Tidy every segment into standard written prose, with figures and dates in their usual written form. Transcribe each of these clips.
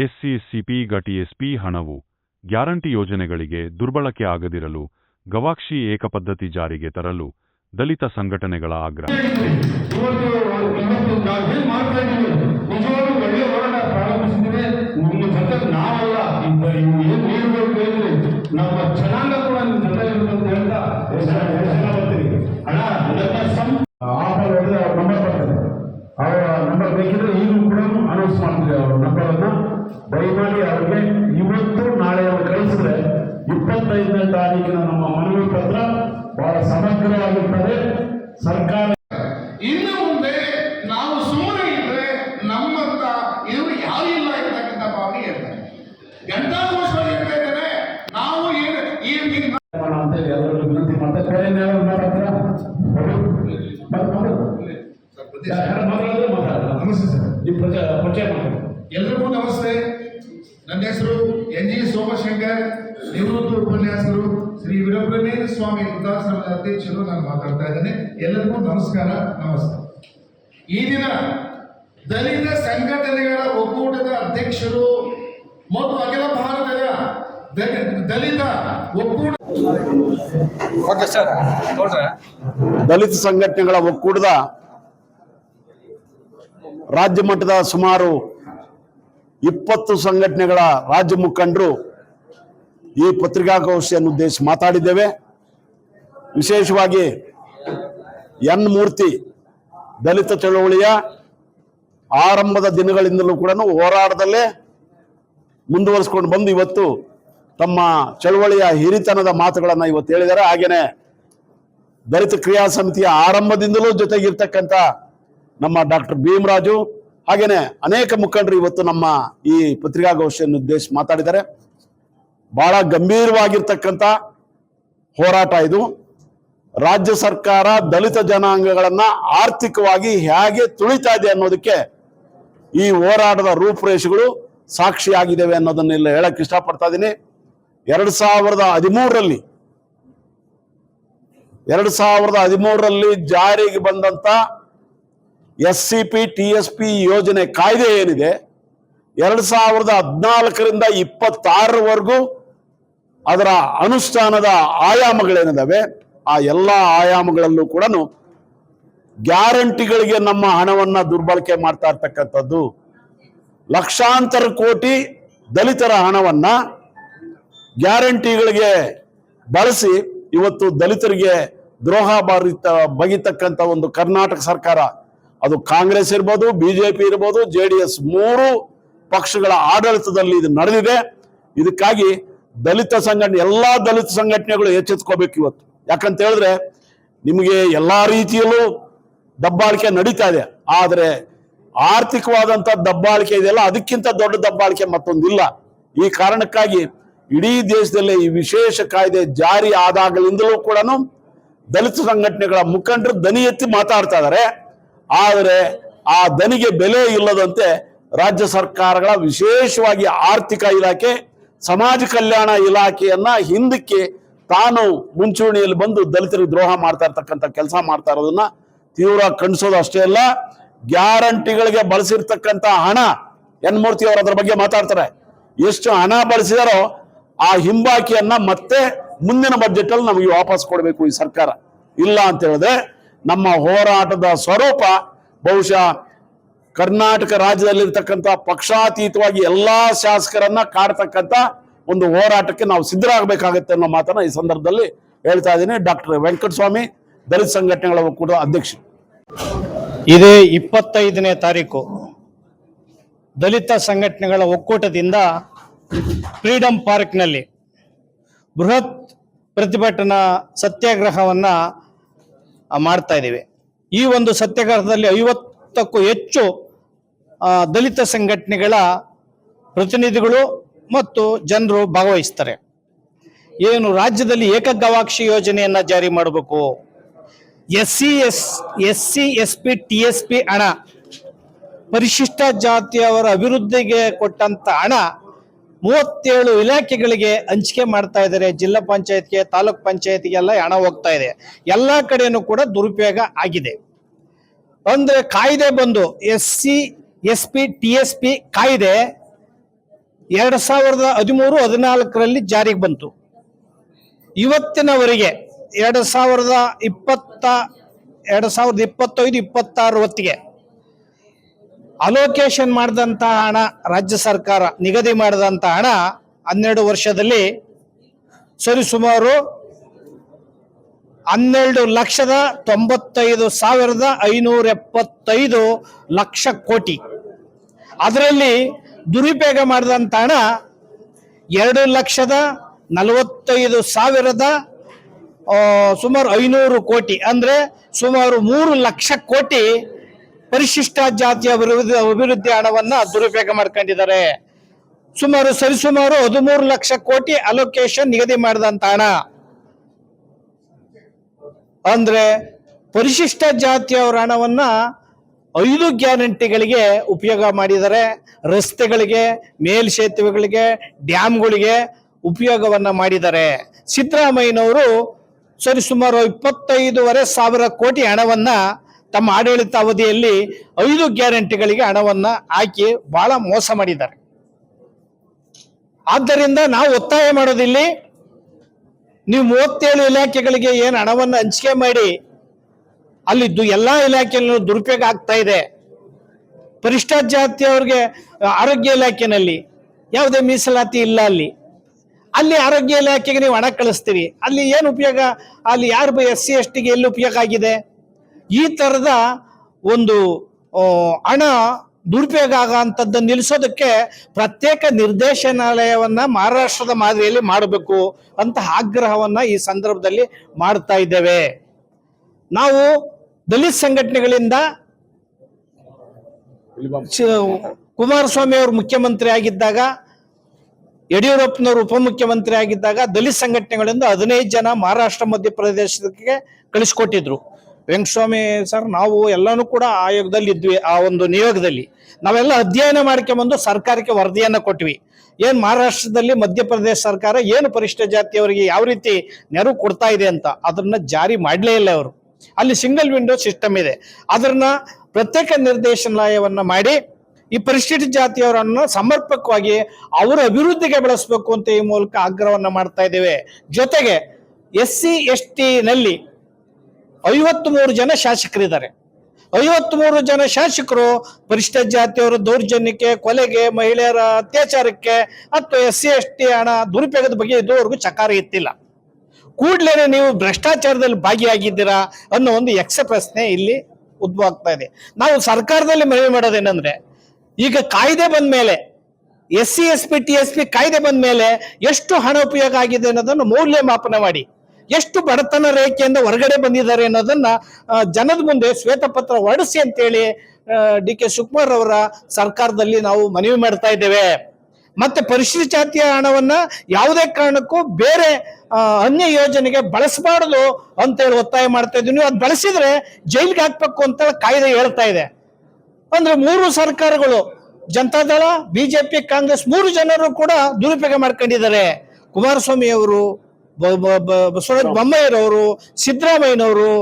SC, TSP ಹಣವು guarantee ಯೋಜನೆಗಳಿಗೆ ದುರ್ಬಳಕೆ ಆಗದಿರಲು ಗವಾಕ್ಷಿ ಏಕಪದ್ಧತಿ ಜಾರಿಗೆ ತರಲು ದಲಿತ ಸಂಘಟನೆಗಳ ಆಗ್ರಹ. ನಂಬರ್ ಬೇಕಿದ್ರೆ ಈಗಲೂ ಕೂಡ ಅನೌನ್ಸ್ ಮಾಡ್ತೀವಿ. ಅವ್ರ ನಂಬರನ್ನು ದಯಮಾಡಿ ಅವ್ರಿಗೆ ಇವತ್ತು ನಾಳೆ ಅವರು ಕಳಿಸಿದ್ರೆ 25ನೇ ತಾರೀಕಿನ ನಮ್ಮ ಮನವಿ ಪತ್ರ ಬಹಳ ಸಮಗ್ರವಾಗಿರ್ತದೆ. ಸರ್ಕಾರ ಇನ್ನು ಮುಂದೆ ನಾವು ಸುಮ್ಮನೆ ಇದ್ರೆ ನಮ್ಮಂತ ಇವರು ಯಾರು ಇಲ್ಲ ಇರ್ತಕ್ಕಂಥ ಭಾವನೆ ಇರ್ತಾರೆ. ಗಂಟಾಘೋಷವಾಗಿ ಇರ್ತಾ ಇದ್ದಾರೆ. ನಾವು ಅಂತ ಎಲ್ಲರೂ ವಿನಂತಿ ಮಾಡ್ತಾರೆ. ನಮಸ್ತೆ ಸರ್, ನಿಮ್ಮ ಪರಿಚಯ ಮಾಡಿ. ಎಲ್ರಿಗೂ ನಮಸ್ತೆ. ನನ್ನ ಹೆಸರು NG ಸೋಮಶೇಖರ್, ನಿವೃತ್ತ ಉಪನ್ಯಾಸಕರು, ಶ್ರೀ ವೀರಬ್ರಹ್ಮೇಂದ್ರ ಸ್ವಾಮಿ ವೃದ್ಧಾಶ್ರಮದ ಅಧ್ಯಕ್ಷರು. ನಾನು ಮಾತಾಡ್ತಾ ಇದ್ದೇನೆ. ಎಲ್ಲರಿಗೂ ನಮಸ್ಕಾರ, ನಮಸ್ತೆ. ಈ ದಿನ ದಲಿತ ಸಂಘಟನೆಗಳ ಒಕ್ಕೂಟದ ಅಧ್ಯಕ್ಷರು ಮತ್ತು ಅಖಿಲ ಭಾರತದ ದಲಿತ ಒಕ್ಕೂಟ ದಲಿತ ಸಂಘಟನೆಗಳ ಒಕ್ಕೂಟದ ರಾಜ್ಯ ಮಟ್ಟದ ಸುಮಾರು 20 ಸಂಘಟನೆಗಳ ರಾಜ್ಯ ಮುಖಂಡರು ಈ ಪತ್ರಿಕಾಗೋಷ್ಠಿಯನ್ನು ಉದ್ದೇಶಿಸಿ ಮಾತಾಡಿದ್ದೇವೆ. ವಿಶೇಷವಾಗಿ ಎನ್ ಮೂರ್ತಿ ದಲಿತ ಚಳವಳಿಯ ಆರಂಭದ ದಿನಗಳಿಂದಲೂ ಕೂಡ ಹೋರಾಟದಲ್ಲೇ ಮುಂದುವರಿಸಿಕೊಂಡು ಬಂದು ಇವತ್ತು ತಮ್ಮ ಚಳವಳಿಯ ಹಿರಿತನದ ಮಾತುಗಳನ್ನು ಇವತ್ತು ಹೇಳಿದ್ದಾರೆ. ಹಾಗೇನೆ ದಲಿತ ಕ್ರಿಯಾ ಸಮಿತಿಯ ಆರಂಭದಿಂದಲೂ ಜೊತೆಗಿರ್ತಕ್ಕಂಥ ನಮ್ಮ ಡಾಕ್ಟರ್ ಭೀಮರಾಜು ಹಾಗೇನೆ ಅನೇಕ ಮುಖಂಡರು ಇವತ್ತು ನಮ್ಮ ಈ ಪತ್ರಿಕಾಗೋಷ್ಠಿಯನ್ನು ಉದ್ದೇಶಿಸಿ ಮಾತಾಡಿದ್ದಾರೆ. ಬಹಳ ಗಂಭೀರವಾಗಿರ್ತಕ್ಕಂಥ ಹೋರಾಟ ಇದು. ರಾಜ್ಯ ಸರ್ಕಾರ ದಲಿತ ಜನಾಂಗಗಳನ್ನ ಆರ್ಥಿಕವಾಗಿ ಹೇಗೆ ತುಳಿತಾ ಇದೆ ಅನ್ನೋದಕ್ಕೆ ಈ ಹೋರಾಟದ ರೂಪುರೇಷೆಗಳು ಸಾಕ್ಷಿಯಾಗಿದ್ದೇವೆ ಅನ್ನೋದನ್ನೆಲ್ಲ ಹೇಳಕ್ ಇಷ್ಟಪಡ್ತಾ ಇದ್ದೀನಿ. 2013ರಲ್ಲಿ ಜಾರಿಗೆ ಬಂದಂತ SCP TSP ಯೋಜನೆ ಕಾಯ್ದೆ ಏನಿದೆ 2014ರಿಂದ 26ರವರೆಗೂ ಅದರ ಅನುಷ್ಠಾನದ ಆಯಾಮಗಳೇನಿದಾವೆ ಆ ಎಲ್ಲ ಆಯಾಮಗಳಲ್ಲೂ ಕೂಡ ಗ್ಯಾರಂಟಿಗಳಿಗೆ ನಮ್ಮ ಹಣವನ್ನ ದುರ್ಬಳಕೆ ಮಾಡ್ತಾ ಇರ್ತಕ್ಕಂಥದ್ದು. ಲಕ್ಷಾಂತರ ಕೋಟಿ ದಲಿತರ ಹಣವನ್ನ ಗ್ಯಾರಂಟಿಗಳಿಗೆ ಬಳಸಿ ಇವತ್ತು ದಲಿತರಿಗೆ ದ್ರೋಹ ಬಗೆತಕ್ಕಂಥ ಒಂದು ಕರ್ನಾಟಕ ಸರ್ಕಾರ, ಅದು ಕಾಂಗ್ರೆಸ್ ಇರ್ಬೋದು, BJP ಇರ್ಬೋದು, JDS 3 ಪಕ್ಷಗಳ ಆಡಳಿತದಲ್ಲಿ ಇದು ನಡೆದಿದೆ. ಇದಕ್ಕಾಗಿ ದಲಿತ ಸಂಘಟನೆ ಎಲ್ಲಾ ದಲಿತ ಸಂಘಟನೆಗಳು ಎಚ್ಚೆತ್ಕೋಬೇಕು ಇವತ್ತು. ಯಾಕಂತ ಹೇಳಿದ್ರೆ ನಿಮಗೆ ಎಲ್ಲಾ ರೀತಿಯಲ್ಲೂ ದಬ್ಬಾಳಿಕೆ ನಡೀತಾ ಇದೆ. ಆದರೆ ಆರ್ಥಿಕವಾದಂತ ದಬ್ಬಾಳಿಕೆ ಇದೆಯಲ್ಲ, ಅದಕ್ಕಿಂತ ದೊಡ್ಡ ದಬ್ಬಾಳಿಕೆ ಮತ್ತೊಂದಿಲ್ಲ. ಈ ಕಾರಣಕ್ಕಾಗಿ ಇಡೀ ದೇಶದಲ್ಲಿ ಈ ವಿಶೇಷ ಕಾಯ್ದೆ ಜಾರಿ ಆದಾಗಲಿಂದಲೂ ಕೂಡ ದಲಿತ ಸಂಘಟನೆಗಳ ಮುಖಂಡರು ದನಿ ಎತ್ತಿ ಮಾತಾಡ್ತಾ ಇದ್ದಾರೆ. ಆದರೆ ಆ ದನಿಗೆ ಬೆಲೆ ಇಲ್ಲದಂತೆ ರಾಜ್ಯ ಸರ್ಕಾರಗಳ ವಿಶೇಷವಾಗಿ ಆರ್ಥಿಕ ಇಲಾಖೆ, ಸಮಾಜ ಕಲ್ಯಾಣ ಇಲಾಖೆಯನ್ನ ಹಿಂದಕ್ಕೆ ತಾನು ಮುಂಚೂಣಿಯಲ್ಲಿ ಬಂದು ದಲಿತರಿಗೆ ದ್ರೋಹ ಮಾಡ್ತಾ ಇರ್ತಕ್ಕಂಥ ಕೆಲಸ ಮಾಡ್ತಾ ಇರೋದನ್ನ ತೀವ್ರ ಖಂಡಿಸೋದು ಅಷ್ಟೇ ಅಲ್ಲ, ಗ್ಯಾರಂಟಿಗಳಿಗೆ ಬಳಸಿರ್ತಕ್ಕಂಥ ಹಣ, ಎನ್ ಮೂರ್ತಿ ಅವರು ಅದರ ಬಗ್ಗೆ ಮಾತಾಡ್ತಾರೆ, ಎಷ್ಟು ಹಣ ಬಳಸಿದಾರೋ ಆ ಹಿಂಬಾಕಿಯನ್ನ ಮತ್ತೆ ಮುಂದಿನ ಬಜೆಟ್ ಅಲ್ಲಿ ನಮಗೆ ವಾಪಸ್ ಕೊಡಬೇಕು ಈ ಸರ್ಕಾರ. ಇಲ್ಲ ಅಂತ ಹೇಳಿದ್ರೆ ನಮ್ಮ ಹೋರಾಟದ ಸ್ವರೂಪ ಬಹುಶಃ ಕರ್ನಾಟಕ ರಾಜ್ಯದಲ್ಲಿರ್ತಕ್ಕಂಥ ಪಕ್ಷಾತೀತವಾಗಿ ಎಲ್ಲಾ ಶಾಸಕರನ್ನ ಕಾಡ್ತಕ್ಕಂಥ ಒಂದು ಹೋರಾಟಕ್ಕೆ ನಾವು ಸಿದ್ಧರಾಗಬೇಕಾಗತ್ತೆ ಅನ್ನೋ ಮಾತನ್ನ ಈ ಸಂದರ್ಭದಲ್ಲಿ ಹೇಳ್ತಾ ಇದ್ದೀನಿ. ಡಾಕ್ಟರ್ ವೆಂಕಟಸ್ವಾಮಿ, ದಲಿತ ಸಂಘಟನೆಗಳ ಒಕ್ಕೂಟ ಅಧ್ಯಕ್ಷ. ಇದೇ 25ನೇ ತಾರೀಕು ದಲಿತ ಸಂಘಟನೆಗಳ ಒಕ್ಕೂಟದಿಂದ ಫ್ರೀಡಂ ಪಾರ್ಕ್ನಲ್ಲಿ ಬೃಹತ್ ಪ್ರತಿಭಟನಾ ಸತ್ಯಾಗ್ರಹವನ್ನ ಮಾಡ್ತಾ ಇದ್ದೀವಿ. ಈ ಒಂದು ಸತ್ಯಾಗ್ರಹದಲ್ಲಿ 50ಕ್ಕೂ ಹೆಚ್ಚು ದಲಿತ ಸಂಘಟನೆಗಳ ಪ್ರತಿನಿಧಿಗಳು ಮತ್ತು ಜನರು ಭಾಗವಹಿಸ್ತಾರೆ. ಏನು ರಾಜ್ಯದಲ್ಲಿ ಏಕಗವಾಕ್ಷಿ ಯೋಜನೆಯನ್ನ ಜಾರಿ ಮಾಡಬೇಕು, SC SP TSP ಹಣ, ಪರಿಶಿಷ್ಟ ಜಾತಿಯವರ ಅಭಿವೃದ್ಧಿಗೆ ಕೊಟ್ಟಂತ ಹಣ 37 ಇಲಾಖೆಗಳಿಗೆ ಹಂಚಿಕೆ ಮಾಡ್ತಾ ಇದ್ದಾರೆ. ಜಿಲ್ಲಾ ಪಂಚಾಯತ್ಗೆ, ತಾಲೂಕ್ ಪಂಚಾಯತ್ಗೆಲ್ಲ ಹಣ ಹೋಗ್ತಾ ಇದೆ. ಎಲ್ಲಾ ಕಡೆನೂ ಕೂಡ ದುರುಪಯೋಗ ಆಗಿದೆ. ಅಂದ್ರೆ ಕಾಯ್ದೆ ಬಂದು SC SP TSP ಕಾಯ್ದೆ 2013-14ರಲ್ಲಿ ಜಾರಿಗೆ ಬಂತು. ಇವತ್ತಿನವರೆಗೆ 2025-26 ಹೊತ್ತಿಗೆ ಅಲೋಕೇಶನ್ ಮಾಡಿದಂತಹ ಹಣ, ರಾಜ್ಯ ಸರ್ಕಾರ ನಿಗದಿ ಮಾಡಿದಂತಹ ಹಣ 12 ವರ್ಷದಲ್ಲಿ ಸರಿಸುಮಾರು 12,95,575 ಲಕ್ಷ ಕೋಟಿ. ಅದರಲ್ಲಿ ದುರುಪಯೋಗ ಮಾಡಿದಂಥ ಹಣ 2,45,000 ಸುಮಾರು 500 ಕೋಟಿ, ಅಂದ್ರೆ ಸುಮಾರು 3 ಲಕ್ಷ ಕೋಟಿ ಪರಿಶಿಷ್ಟ ಜಾತಿಯ ಅಭಿವೃದ್ಧಿ ಹಣವನ್ನ ದುರುಪಯೋಗ ಮಾಡ್ಕೊಂಡಿದ್ದಾರೆ. ಸರಿಸುಮಾರು 13 ಲಕ್ಷ ಕೋಟಿ ಅಲೋಕೇಶನ್ ನಿಗದಿ ಮಾಡಿದಂತ ಹಣ. ಅಂದ್ರೆ ಪರಿಶಿಷ್ಟ ಜಾತಿಯವರ ಹಣವನ್ನ 5 ಗ್ಯಾರಂಟಿಗಳಿಗೆ ಉಪಯೋಗ ಮಾಡಿದ್ದಾರೆ. ರಸ್ತೆಗಳಿಗೆ, ಮೇಲ್ಸೇತುವೆಗಳಿಗೆ, ಡ್ಯಾಮ್ಗಳಿಗೆ ಉಪಯೋಗವನ್ನ ಮಾಡಿದ್ದಾರೆ. ಸಿದ್ದರಾಮಯ್ಯನವರು ಸರಿಸುಮಾರು 25,500 ಕೋಟಿ ಹಣವನ್ನ ತಮ್ಮ ಆಡಳಿತ ಅವಧಿಯಲ್ಲಿ 5 ಗ್ಯಾರಂಟಿಗಳಿಗೆ ಹಣವನ್ನ ಹಾಕಿ ಬಹಳ ಮೋಸ ಮಾಡಿದ್ದಾರೆ. ಆದ್ದರಿಂದ ನಾವು ಒತ್ತಾಯ ಮಾಡೋದಿಲ್ಲಿ, ನೀವು 37 ಇಲಾಖೆಗಳಿಗೆ ಏನು ಹಣವನ್ನು ಹಂಚಿಕೆ ಮಾಡಿ ಅಲ್ಲಿ ಎಲ್ಲಾ ಇಲಾಖೆಯಲ್ಲೂ ದುರುಪಯೋಗ ಆಗ್ತಾ ಇದೆ. ಪರಿಶಿಷ್ಟ ಜಾತಿಯವರಿಗೆ ಆರೋಗ್ಯ ಇಲಾಖೆನಲ್ಲಿ ಯಾವುದೇ ಮೀಸಲಾತಿ ಇಲ್ಲ. ಅಲ್ಲಿ ಆರೋಗ್ಯ ಇಲಾಖೆಗೆ ನೀವು ಹಣ ಕಳಿಸ್ತೀರಿ, ಅಲ್ಲಿ ಏನು ಉಪಯೋಗ? ಅಲ್ಲಿ ಯಾರು SC STಗೆ ಎಲ್ಲಿ ಉಪಯೋಗ ಆಗಿದೆ? ಈ ತರದ ಒಂದು ಹಣ ದುರುಪಯೋಗ ಆಗೋಂಥದ್ದನ್ನು ನಿಲ್ಲಿಸೋದಕ್ಕೆ ಪ್ರತ್ಯೇಕ ನಿರ್ದೇಶನಾಲಯವನ್ನ ಮಹಾರಾಷ್ಟ್ರದ ಮಾದರಿಯಲ್ಲಿ ಮಾಡಬೇಕು ಅಂತ ಆಗ್ರಹವನ್ನ ಈ ಸಂದರ್ಭದಲ್ಲಿ ಮಾಡ್ತಾ ಇದ್ದೇವೆ. ನಾವು ದಲಿತ ಸಂಘಟನೆಗಳಿಂದ ಕುಮಾರಸ್ವಾಮಿ ಅವರು ಮುಖ್ಯಮಂತ್ರಿ ಆಗಿದ್ದಾಗ, ಯಡಿಯೂರಪ್ಪನವರು ಉಪಮುಖ್ಯಮಂತ್ರಿ ಆಗಿದ್ದಾಗ ದಲಿತ ಸಂಘಟನೆಗಳಿಂದ 15 ಜನ ಮಹಾರಾಷ್ಟ್ರ ಮಧ್ಯಪ್ರದೇಶಕ್ಕೆ ಕಳಿಸ್ಕೊಟ್ಟಿದ್ರು. ವೆಂಕಟಸ್ವಾಮಿ ಸರ್, ನಾವು ಎಲ್ಲಾನು ಕೂಡ ಆಯೋಗದಲ್ಲಿ ಇದ್ವಿ. ಆ ಒಂದು ನಿಯೋಗದಲ್ಲಿ ನಾವೆಲ್ಲ ಅಧ್ಯಯನ ಮಾಡ್ಕೊಂಬಂದು ಸರ್ಕಾರಕ್ಕೆ ವರದಿಯನ್ನ ಕೊಟ್ವಿ. ಏನ್ ಮಹಾರಾಷ್ಟ್ರದಲ್ಲಿ ಮಧ್ಯಪ್ರದೇಶ ಸರ್ಕಾರ ಏನು ಪರಿಶಿಷ್ಟ ಜಾತಿಯವರಿಗೆ ಯಾವ ರೀತಿ ನೆರವು ಕೊಡ್ತಾ ಇದೆ ಅಂತ ಅದನ್ನ ಜಾರಿ ಮಾಡಲೇ ಇಲ್ಲ ಅವರು. ಅಲ್ಲಿ ಸಿಂಗಲ್ ವಿಂಡೋ ಸಿಸ್ಟಮ್ ಇದೆ. ಅದನ್ನ ಪ್ರತ್ಯೇಕ ನಿರ್ದೇಶನಾಲಯವನ್ನ ಮಾಡಿ ಈ ಪರಿಶಿಷ್ಟ ಜಾತಿಯವರನ್ನು ಸಮರ್ಪಕವಾಗಿ ಅವರ ಅಭಿವೃದ್ಧಿಗೆ ಬಳಸಬೇಕು ಅಂತ ಈ ಮೂಲಕ ಆಗ್ರಹವನ್ನ ಮಾಡ್ತಾ ಇದ್ದೇವೆ. ಜೊತೆಗೆ SC ST ನಲ್ಲಿ 53 ಜನ ಶಾಸಕರಿದ್ದಾರೆ. 53 ಜನ ಶಾಸಕರು ಪರಿಶಿಷ್ಟ ಜಾತಿಯವರ ದೌರ್ಜನ್ಯಕ್ಕೆ, ಕೊಲೆಗೆ, ಮಹಿಳೆಯರ ಅತ್ಯಾಚಾರಕ್ಕೆ ಅಥವಾ SC ST ಹಣ ದುರುಪಯೋಗದ ಬಗ್ಗೆ ಇದುವರೆಗೂ ಚಕಾರ ಎತ್ತಿಲ್ಲ. ಕೂಡಲೇ ನೀವು ಭ್ರಷ್ಟಾಚಾರದಲ್ಲಿ ಭಾಗಿಯಾಗಿದ್ದೀರಾ ಅನ್ನೋ ಒಂದು ಯಕ್ಷ ಪ್ರಶ್ನೆ ಇಲ್ಲಿ ಉದ್ಭವ ಆಗ್ತಾ ಇದೆ. ನಾವು ಸರ್ಕಾರದಲ್ಲಿ ಮನವಿ ಮಾಡೋದೇನಂದ್ರೆ, ಈಗ ಕಾಯ್ದೆ ಬಂದ ಮೇಲೆ SC ST TSP ಕಾಯ್ದೆ ಬಂದ ಮೇಲೆ ಎಷ್ಟು ಹಣ ಉಪಯೋಗ ಆಗಿದೆ ಅನ್ನೋದನ್ನು ಮೌಲ್ಯಮಾಪನ ಮಾಡಿ, ಎಷ್ಟು ಬಡತನ ರೇಖೆಯಿಂದ ಹೊರಗಡೆ ಬಂದಿದ್ದಾರೆ ಅನ್ನೋದನ್ನ ಜನದ ಮುಂದೆ ಶ್ವೇತಪತ್ರ ಹೊರಡಿಸಿ ಅಂತೇಳಿ DK ಶಿವಕುಮಾರ್ ಅವರ ಸರ್ಕಾರದಲ್ಲಿ ನಾವು ಮನವಿ ಮಾಡ್ತಾ ಇದ್ದೇವೆ. ಮತ್ತೆ ಪರಿಶಿಷ್ಟ ಜಾತಿಯ ಹಣವನ್ನ ಯಾವುದೇ ಕಾರಣಕ್ಕೂ ಬೇರೆ ಅನ್ಯ ಯೋಜನೆಗೆ ಬಳಸಬಾರದು ಅಂತೇಳಿ ಒತ್ತಾಯ ಮಾಡ್ತಾ ಇದ್ದೀವಿ. ನೀವು ಅದು ಬಳಸಿದ್ರೆ ಜೈಲಿಗೆ ಹಾಕ್ಬೇಕು ಅಂತ ಕಾಯ್ದೆ ಹೇಳ್ತಾ ಇದೆ. ಅಂದ್ರೆ 3 ಸರ್ಕಾರಗಳು, ಜನತಾದಳ, BJP, ಕಾಂಗ್ರೆಸ್ 3 ಜನರು ಕೂಡ ದುರುಪಯೋಗ ಮಾಡ್ಕೊಂಡಿದ್ದಾರೆ. ಕುಮಾರಸ್ವಾಮಿ ಅವರು, ಬಸವರಾಜ ಬೊಮ್ಮಾಯಿರವರು, ಸಿದ್ದರಾಮಯ್ಯನವರು,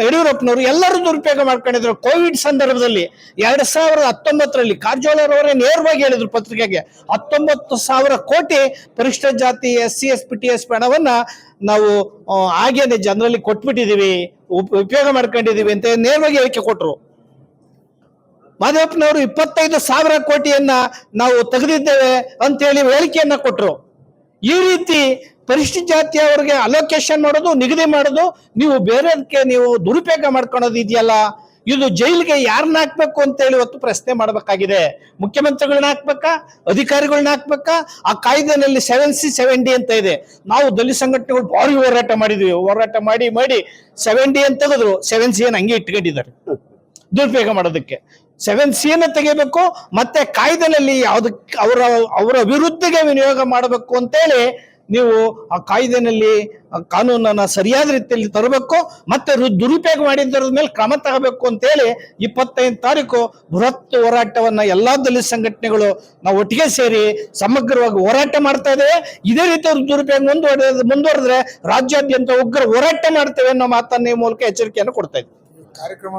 ಯಡಿಯೂರಪ್ಪನವರು ಎಲ್ಲರೂ ದುರುಪಯೋಗ ಮಾಡ್ಕೊಂಡಿದ್ರು. ಕೋವಿಡ್ ಸಂದರ್ಭದಲ್ಲಿ 2019ರಲ್ಲಿ ಕಾರಜೋಳರವರೇ ನೇರವಾಗಿ ಹೇಳಿದ್ರು ಪತ್ರಿಕೆಗೆ, 19,000 ಕೋಟಿ ಪರಿಶಿಷ್ಟ ಜಾತಿ SC ST TSP ಹಣವನ್ನ ನಾವು ಹಾಗೇನೆ ಜನರಲ್ಲಿ ಕೊಟ್ಬಿಟ್ಟಿದೀವಿ, ಉಪಯೋಗ ಮಾಡ್ಕೊಂಡಿದೀವಿ ಅಂತ ನೇರವಾಗಿ ಹೇಳಿಕೆ ಕೊಟ್ರು. ಮಾದೇವಪ್ಪನವರು 25,000 ಕೋಟಿಯನ್ನ ನಾವು ತೆಗೆದಿದ್ದೇವೆ ಅಂತ ಹೇಳಿ ಹೇಳಿಕೆಯನ್ನ ಕೊಟ್ರು. ಈ ರೀತಿ ಪರಿಶಿಷ್ಟ ಜಾತಿಯವರಿಗೆ ಅಲೋಕೇಶನ್ ಮಾಡೋದು, ನಿಗದಿ ಮಾಡೋದು, ನೀವು ಬೇರೆದಕ್ಕೆ ನೀವು ದುರುಪಯೋಗ ಮಾಡ್ಕೊಳ್ಳೋದು ಇದೆಯಲ್ಲ, ಇದು ಜೈಲಿಗೆ ಯಾರನ್ನ ಹಾಕ್ಬೇಕು ಅಂತ ಹೇಳಿ ಇವತ್ತು ಪ್ರಶ್ನೆ ಮಾಡಬೇಕಾಗಿದೆ. ಮುಖ್ಯಮಂತ್ರಿಗಳನ್ನ ಹಾಕ್ಬೇಕಾ, ಅಧಿಕಾರಿಗಳನ್ನ ಹಾಕ್ಬೇಕಾ? ಆ ಕಾಯ್ದೆನಲ್ಲಿ 7C 7D ಅಂತ ಇದೆ. ನಾವು ದಲಿತ ಸಂಘಟನೆಗಳು ಭಾರಿ ಹೋರಾಟ ಮಾಡಿದ್ವಿ. ಹೋರಾಟ ಮಾಡಿ 7D ಅಂತ ತೆಗೆದ್ರು, 7C ಹಂಗೆ ಇಟ್ಕೊಂಡಿದ್ದಾರೆ ದುರುಪಯೋಗ ಮಾಡೋದಕ್ಕೆ. 7C ತೆಗಿಬೇಕು, ಮತ್ತೆ ಕಾಯ್ದೆನಲ್ಲಿ ಯಾವ್ದಕ್ಕೆ ಅವರ ಅಭಿವೃದ್ಧಿಗೆ ವಿನಿಯೋಗ ಮಾಡಬೇಕು ಅಂತೇಳಿ ನೀವು ಆ ಕಾಯ್ದೆನಲ್ಲಿ ಕಾನೂನನ್ನ ಸರಿಯಾದ ರೀತಿಯಲ್ಲಿ ತರಬೇಕು. ಮತ್ತೆ ದುರುಪಯೋಗ ಮಾಡಿದ್ದರ ಮೇಲೆ ಕ್ರಮ ತಗೋಬೇಕು ಅಂತೇಳಿ 25 ತಾರೀಕು ಬೃಹತ್ ಹೋರಾಟವನ್ನ ಎಲ್ಲಾ ದಲಿತ ಸಂಘಟನೆಗಳು ನಾವು ಒಟ್ಟಿಗೆ ಸೇರಿ ಸಮಗ್ರವಾಗಿ ಹೋರಾಟ ಮಾಡ್ತಾ ಇದ್ದೇವೆ. ಇದೇ ರೀತಿ ದುರುಪಯೋಗ ಮುಂದುವರೆದ್ರೆ ರಾಜ್ಯಾದ್ಯಂತ ಉಗ್ರ ಹೋರಾಟ ಮಾಡ್ತೇವೆ ಅನ್ನೋ ಮಾತನ್ನ ಈ ಮೂಲಕ ಎಚ್ಚರಿಕೆಯನ್ನು ಕೊಡ್ತಾ ಇದ್ದೀವಿ. ಕಾರ್ಯಕ್ರಮ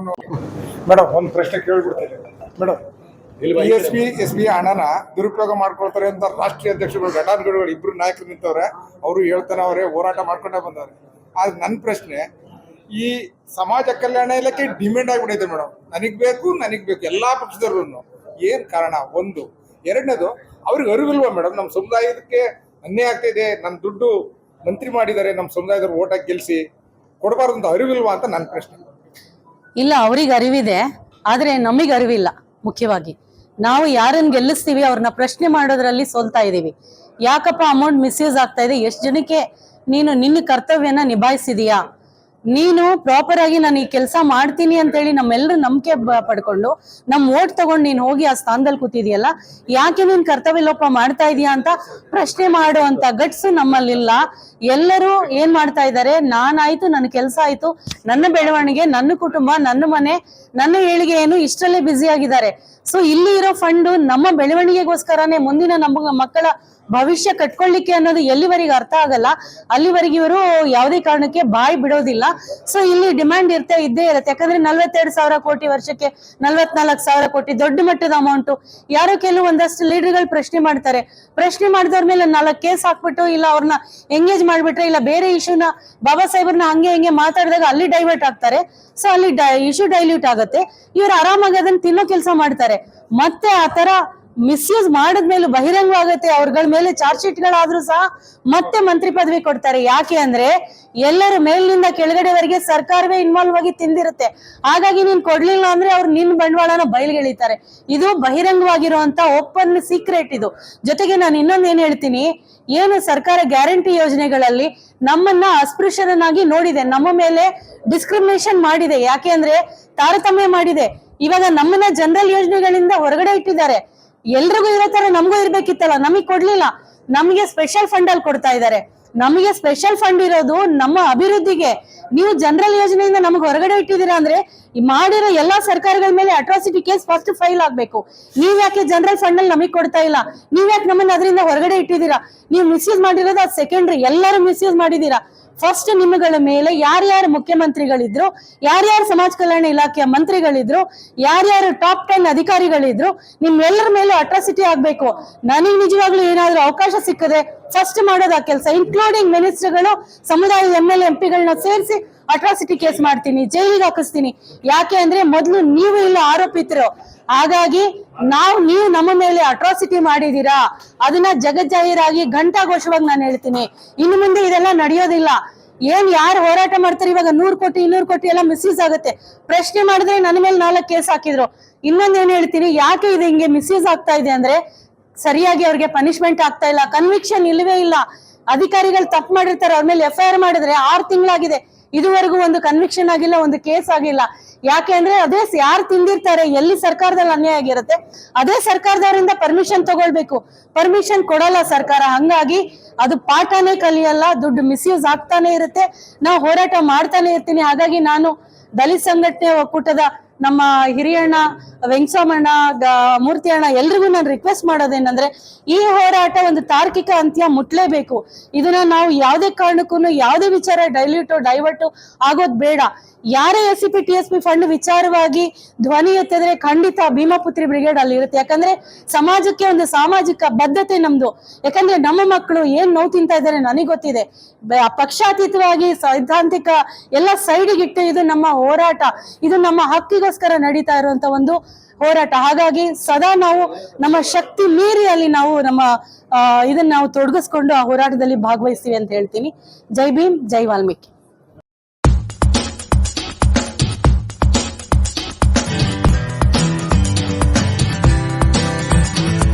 ಮೇಡಮ್, ಒಂದು ಪ್ರಶ್ನೆ ಕೇಳ್ಬಿಡ್ತೀನಿ ಮೇಡಮ್. ಎಸ್ ಪಿ ಹಣನ ದುರುಪಯೋಗ ಮಾಡ್ಕೊಳ್ತಾರೆ ಅಂತ ರಾಷ್ಟ್ರೀಯ ಅಧ್ಯಕ್ಷರುಗಳು ಘಟಾನುಘಟಿಗಳು ಇಬ್ರು ನಾಯಕರು ನಿಂತವ್ರೆ. ಅವರು ಹೇಳ್ತಾನೆ ಅವರೇ ಹೋರಾಟ ಮಾಡ್ಕೊಂಡೇ ಬಂದವ್ರೆ. ಆದ್ರೆ ನನ್ನ ಪ್ರಶ್ನೆ, ಈ ಸಮಾಜ ಕಲ್ಯಾಣ ಇಲಾಖೆ ಡಿಮ್ಯಾಂಡ್ ಆಗ್ಬಿಟ್ಟೈತೆ ಮೇಡಮ್, ನನಗ್ ಬೇಕು ಎಲ್ಲಾ ಪಕ್ಷದವ್ರು. ಏನ್ ಕಾರಣ? ಒಂದು. ಎರಡನೇದು, ಅವ್ರಿಗೆ ಅರಿವಿಲ್ವಾ ಮೇಡಮ್ ನಮ್ಮ ಸಮುದಾಯಕ್ಕೆ ಅನ್ಯಾಯ ಆಗ್ತಾ ಇದೆ, ನನ್ನ ದುಡ್ಡು ಮಂತ್ರಿ ಮಾಡಿದ್ದಾರೆ, ನಮ್ಮ ಸಮುದಾಯದವ್ರು ಓಟ್ ಹಾಕಿ ಗೆಲ್ಸಿ ಕೊಡಬಾರ್ದು ಅಂತ ಅರಿವಿಲ್ವಾ ಅಂತ ನನ್ನ ಪ್ರಶ್ನೆ. ಇಲ್ಲ, ಅವ್ರಿಗೆ ಅರಿವಿದೆ, ಆದ್ರೆ ನಮಗೆ ಅರಿವಿಲ್ಲ. ಮುಖ್ಯವಾಗಿ ನಾವು ಯಾರನ್ನ ಗೆಲ್ಲಿಸ್ತೀವಿ ಅವ್ರನ್ನ ಪ್ರಶ್ನೆ ಮಾಡೋದ್ರಲ್ಲಿ ಸೋಲ್ತಾ ಇದೀವಿ. ಯಾಕಪ್ಪ ಅಮೌಂಟ್ ಮಿಸ್ಯೂಸ್ ಆಗ್ತಾ ಇದೆ? ಎಷ್ಟು ಜನಕ್ಕೆ ನೀನು ನಿನ್ನ ಕರ್ತವ್ಯನ ನಿಭಾಯಿಸಿದೀಯಾ? ನೀನು ಪ್ರಾಪರ್ ಆಗಿ ನಾನು ಈ ಕೆಲಸ ಮಾಡ್ತೀನಿ ಅಂತ ಹೇಳಿ ನಮ್ಮೆಲ್ಲರೂ ನಂಬಿಕೆ ಪಡ್ಕೊಂಡು ನಮ್ ಓಟ್ ತಗೊಂಡು ನೀನ್ ಹೋಗಿ ಆ ಸ್ಥಾನದಲ್ಲಿ ಕೂತಿದ್ಯಲ್ಲ, ಯಾಕೆ ನೀನ್ ಕರ್ತವ್ಯ ಲೋಪ ಮಾಡ್ತಾ ಇದೀಯಾ ಅಂತ ಪ್ರಶ್ನೆ ಮಾಡುವಂತ ಗಟ್ಸು ನಮ್ಮಲ್ಲಿಲ್ಲ. ಎಲ್ಲರೂ ಏನ್ ಮಾಡ್ತಾ ಇದ್ದಾರೆ, ನಾನಾಯ್ತು, ನನ್ನ ಕೆಲಸ ಆಯ್ತು, ನನ್ನ ಬೆಳವಣಿಗೆ, ನನ್ನ ಕುಟುಂಬ, ನನ್ನ ಮನೆ, ನನ್ನ ಏಳಿಗೆ ಏನು, ಇಷ್ಟರಲ್ಲೇ ಬ್ಯುಸಿ ಆಗಿದ್ದಾರೆ. ಸೊ ಇಲ್ಲಿ ಇರೋ ಫಂಡು ನಮ್ಮ ಬೆಳವಣಿಗೆಗೋಸ್ಕರನೇ, ಮುಂದಿನ ನಮ್ಮ ಮಕ್ಕಳ ಭವಿಷ್ಯ ಕಟ್ಕೊಳ್ಳಿಕ್ಕೆ ಅನ್ನೋದು ಎಲ್ಲಿವರೆಗೆ ಅರ್ಥ ಆಗಲ್ಲ ಅಲ್ಲಿವರೆಗೆ ಇವರು ಯಾವುದೇ ಕಾರಣಕ್ಕೆ ಬಾಯಿ ಬಿಡೋದಿಲ್ಲ. ಸೊ ಇಲ್ಲಿ ಡಿಮ್ಯಾಂಡ್ ಇದ್ದೇ ಇರುತ್ತೆ. ಯಾಕಂದ್ರೆ 42,000 ಕೋಟಿ ವರ್ಷಕ್ಕೆ 44,000 ಕೋಟಿ ದೊಡ್ಡ ಮಟ್ಟದ ಅಮೌಂಟ್. ಯಾರೋ ಒಂದಷ್ಟು ಲೀಡರ್ಗಳು ಪ್ರಶ್ನೆ ಮಾಡ್ತಾರೆ. ಪ್ರಶ್ನೆ ಮಾಡಿದವ್ರ ಮೇಲೆ 4 ಕೇಸ್ ಹಾಕ್ಬಿಟ್ಟು, ಇಲ್ಲ ಅವ್ರನ್ನ ಎಂಗೇಜ್ ಮಾಡ್ಬಿಟ್ರೆ, ಇಲ್ಲ ಬೇರೆ ಇಶ್ಯೂನ ಬಾಬಾ ಸಾಹೇಬ್ರನ್ನ ಹಂಗೆ ಮಾತಾಡಿದಾಗ ಅಲ್ಲಿ ಡೈವರ್ಟ್ ಆಗ್ತಾರೆ. ಸೊ ಅಲ್ಲಿ ಇಶ್ಯೂ ಡೈಲ್ಯೂಟ್ ಆಗುತ್ತೆ. ಇವ್ರು ಆರಾಮಾಗಿ ಅದನ್ನ ತಿನ್ನೋ ಕೆಲಸ ಮಾಡ್ತಾರೆ. ಮತ್ತೆ ಆ ತರ ಮಿಸ್ಯೂಸ್ ಮಾಡಿದ್ಮೇಲೂ ಬಹಿರಂಗವಾಗುತ್ತೆ. ಅವ್ರಗಳ ಮೇಲೆ ಚಾರ್ಜ್ ಶೀಟ್ಗಳಾದ್ರೂ ಸಹ ಮತ್ತೆ ಮಂತ್ರಿ ಪದವಿ ಕೊಡ್ತಾರೆ. ಯಾಕೆ ಅಂದ್ರೆ ಎಲ್ಲರೂ ಮೇಲಿನಿಂದ ಕೆಳಗಡೆವರೆಗೆ ಸರ್ಕಾರವೇ ಇನ್ವಾಲ್ವ್ ಆಗಿ ತಿಂದಿರುತ್ತೆ. ಹಾಗಾಗಿ ನೀನ್ ಕೊಡ್ಲಿಲ್ಲ ಅಂದ್ರೆ ಅವ್ರು ನಿನ್ ಬಂಡವಾಳನ ಬಯಲ್ಗೆಳಿತಾರೆ. ಇದು ಬಹಿರಂಗವಾಗಿರುವಂತ ಓಪನ್ ಸೀಕ್ರೆಟ್ ಇದು. ಜೊತೆಗೆ ನಾನು ಇನ್ನೊಂದೇನ್ ಹೇಳ್ತೀನಿ, ಏನು ಸರ್ಕಾರ ಗ್ಯಾರಂಟಿ ಯೋಜನೆಗಳಲ್ಲಿ ನಮ್ಮನ್ನ ಅಸ್ಪೃಶ್ಯರನ್ನಾಗಿ ನೋಡಿದೆ, ನಮ್ಮ ಮೇಲೆ ಡಿಸ್ಕ್ರಿಮಿನೇಷನ್ ಮಾಡಿದೆ. ಯಾಕೆ ಅಂದ್ರೆ ತಾರತಮ್ಯ ಮಾಡಿದೆ. ಇವಾಗ ನಮ್ಮನ್ನ ಜನರಲ್ ಯೋಜನೆಗಳಿಂದ ಹೊರಗಡೆ ಇಟ್ಟಿದ್ದಾರೆ. ಎಲ್ರಿಗೂ ಇರೋ ತರ ನಮಗೂ ಇರ್ಬೇಕಿತ್ತಲ್ಲ, ನಮಗ್ ಕೊಡ್ಲಿಲ್ಲ. ನಮಗೆ ಸ್ಪೆಷಲ್ ಫಂಡ್ ಅಲ್ಲಿ ಕೊಡ್ತಾ ಇದ್ದಾರೆ. ನಮಗೆ ಸ್ಪೆಷಲ್ ಫಂಡ್ ಇರೋದು ನಮ್ಮ ಅಭಿವೃದ್ಧಿಗೆ. ನೀವು ಜನರಲ್ ಯೋಜನೆಯಿಂದ ನಮಗೆ ಹೊರಗಡೆ ಇಟ್ಟಿದ್ದೀರಾ ಅಂದ್ರೆ ಮಾಡಿರೋ ಎಲ್ಲಾ ಸರ್ಕಾರಗಳ ಮೇಲೆ ಅಟ್ರಾಸಿಟಿ ಕೇಸ್ ಫಸ್ಟ್ ಫೈಲ್ ಆಗ್ಬೇಕು. ನೀವ್ ಯಾಕೆ ಜನರಲ್ ಫಂಡ್ ಅಲ್ಲಿ ನಮಗ್ ಕೊಡ್ತಾ ಇಲ್ಲ? ನೀವ್ ಯಾಕೆ ನಮ್ಮನ್ನ ಅದರಿಂದ ಹೊರಗಡೆ ಇಟ್ಟಿದ್ದೀರಾ? ನೀವು ಮಿಸ್ಯೂಸ್ ಮಾಡಿರೋದು ಅದು ಸೆಕೆಂಡ್ರಿ. ಎಲ್ಲರೂ ಮಿಸ್ಯೂಸ್ ಮಾಡಿದೀರಾ. ಫಸ್ಟ್ ನಿಮ್ಮಗಳ ಮೇಲೆ ಯಾರ್ಯಾರು ಮುಖ್ಯಮಂತ್ರಿಗಳಿದ್ರು, ಯಾರ್ಯಾರು ಸಮಾಜ ಕಲ್ಯಾಣ ಇಲಾಖೆಯ ಮಂತ್ರಿಗಳಿದ್ರು, ಯಾರ್ಯಾರು ಟಾಪ್ 10 ಅಧಿಕಾರಿಗಳಿದ್ರು, ನಿಮ್ಮೆಲ್ಲರ ಮೇಲೂ ಅಟ್ರಾಸಿಟಿ ಆಗ್ಬೇಕು. ನನಗ್ ನಿಜವಾಗ್ಲೂ ಏನಾದ್ರೂ ಅವಕಾಶ ಸಿಕ್ಕದೆ ಫಸ್ಟ್ ಮಾಡೋದು ಆ ಕೆಲಸ. ಇನ್ಕ್ಲೂಡಿಂಗ್ ಮಿನಿಸ್ಟರ್ಗಳು, ಸಮುದಾಯದ MLA MP ಗಳನ್ನ ಸೇರಿಸಿ ಅಟ್ರಾಸಿಟಿ ಕೇಸ್ ಮಾಡ್ತೀನಿ, ಜೈಲಿಗೆ ಹಾಕಿಸ್ತೀನಿ. ಯಾಕೆ ಅಂದ್ರೆ ಮೊದಲು ನೀವು ಇಲ್ಲ ಆರೋಪಿತರು. ಹಾಗಾಗಿ ನೀವು ನಮ್ಮ ಮೇಲೆ ಅಟ್ರಾಸಿಟಿ ಮಾಡಿದೀರಾ, ಅದನ್ನ ಜಗಜ್ಜಾಹೀರಾಗಿ ಘಂಟಾಘೋಷವಾಗಿ ನಾನು ಹೇಳ್ತೀನಿ. ಇನ್ನು ಮುಂದೆ ಇದೆಲ್ಲ ನಡೆಯೋದಿಲ್ಲ. ಯಾರು ಹೋರಾಟ ಮಾಡ್ತಾರೆ ಇವಾಗ 100 ಕೋಟಿ 200 ಕೋಟಿ ಎಲ್ಲ ಮಿಸ್ಯೂಸ್ ಆಗುತ್ತೆ. ಪ್ರಶ್ನೆ ಮಾಡಿದ್ರೆ ನನ್ನ ಮೇಲೆ 4 ಕೇಸ್ ಹಾಕಿದ್ರು. ಇನ್ನೊಂದೇನ್ ಹೇಳ್ತೀನಿ, ಯಾಕೆ ಇದು ಹಿಂಗೆ ಮಿಸ್ಯೂಸ್ ಆಗ್ತಾ ಇದೆ ಅಂದ್ರೆ ಸರಿಯಾಗಿ ಅವ್ರಿಗೆ ಪನಿಷ್ಮೆಂಟ್ ಆಗ್ತಾ ಇಲ್ಲ, ಕನ್ವಿಕ್ಷನ್ ಇಲ್ಲವೇ ಇಲ್ಲ. ಅಧಿಕಾರಿಗಳು ತಪ್ಪು ಮಾಡಿರ್ತಾರೆ, ಅವ್ರ ಮೇಲೆ FIR ಮಾಡಿದ್ರೆ 6 ತಿಂಗಳಾಗಿದೆ, ಇದುವರೆಗೂ ಒಂದು ಕನ್ವಿಕ್ಷನ್ ಆಗಿಲ್ಲ, ಒಂದು ಕೇಸ್ ಆಗಿಲ್ಲ. ಯಾಕೆ ಅಂದ್ರೆ ಅದೇ ಯಾರು ತಿಂದಿರ್ತಾರೆ, ಎಲ್ಲಿ ಸರ್ಕಾರದಲ್ಲಿ ಅನ್ಯಾಯ ಆಗಿರುತ್ತೆ ಅದೇ ಸರ್ಕಾರದವರಿಂದ ಪರ್ಮಿಷನ್ ತಗೊಳ್ಬೇಕು. ಪರ್ಮಿಷನ್ ಕೊಡಲ್ಲ ಸರ್ಕಾರ. ಹಂಗಾಗಿ ಅದು ಪಾಠನೇ ಕಲಿಯಲ್ಲ, ದುಡ್ಡು ಮಿಸ್ಯೂಸ್ ಆಗ್ತಾನೆ ಇರುತ್ತೆ. ನಾವು ಹೋರಾಟ ಮಾಡ್ತಾನೆ ಇರ್ತೀನಿ. ಹಾಗಾಗಿ ನಾನು ದಲಿತ ಸಂಘಟನೆ ಒಕ್ಕೂಟದ ನಮ್ಮ ಹಿರಿಯಣ್ಣ, ವೆಂಕಟಸ್ವಾಮಣ್ಣ, ಮೂರ್ತಿ ಅಣ್ಣ ಎಲ್ರಿಗೂ ನಾನು ರಿಕ್ವೆಸ್ಟ್ ಮಾಡೋದೇನಂದ್ರೆ, ಈ ಹೋರಾಟ ಒಂದು ತಾರ್ಕಿಕ ಅಂತ್ಯ ಮುಟ್ಲೇಬೇಕು. ಇದನ್ನ ನಾವು ಯಾವುದೇ ಕಾರಣಕ್ಕೂ ಯಾವುದೇ ವಿಚಾರ ಡೈವರ್ಟ್ ಆಗೋದ್ ಬೇಡ. ಯಾರೇ SCP TSP ಫಂಡ್ ವಿಚಾರವಾಗಿ ಧ್ವನಿ ಎತ್ತಿದ್ರೆ ಖಂಡಿತ ಭೀಮಾಪುತ್ರಿ ಬ್ರಿಗೇಡ್ ಅಲ್ಲಿ ಇರುತ್ತೆ. ಯಾಕಂದ್ರೆ ಸಮಾಜಕ್ಕೆ ಒಂದು ಸಾಮಾಜಿಕ ಬದ್ಧತೆ ನಮ್ದು. ಯಾಕಂದ್ರೆ ನಮ್ಮ ಮಕ್ಕಳು ಏನ್ ನೋವು ತಿಂತಾ ಇದ್ದಾರೆ ನನಗೆ ಗೊತ್ತಿದೆ. ಪಕ್ಷಾತೀತವಾಗಿ ಸೈದ್ಧಾಂತಿಕ ಎಲ್ಲ ಸೈಡಿಗಿಟ್ಟು ಇದು ನಮ್ಮ ಹೋರಾಟ, ಇದು ನಮ್ಮ ಹಕ್ಕಿಗೋಸ್ಕರ ನಡೀತಾ ಇರುವಂತ ಒಂದು ಹೋರಾಟ. ಹಾಗಾಗಿ ಸದಾ ನಾವು ನಮ್ಮ ಶಕ್ತಿ ಮೀರಿ ಅಲ್ಲಿ ನಾವು ನಮ್ಮ ಇದನ್ನ ನಾವು ತೊಡಗಿಸ್ಕೊಂಡು ಆ ಹೋರಾಟದಲ್ಲಿ ಭಾಗವಹಿಸ್ತೀವಿ ಅಂತ ಹೇಳ್ತೀನಿ. ಜೈ ಭೀಮ್, ಜೈ ವಾಲ್ಮೀಕಿ.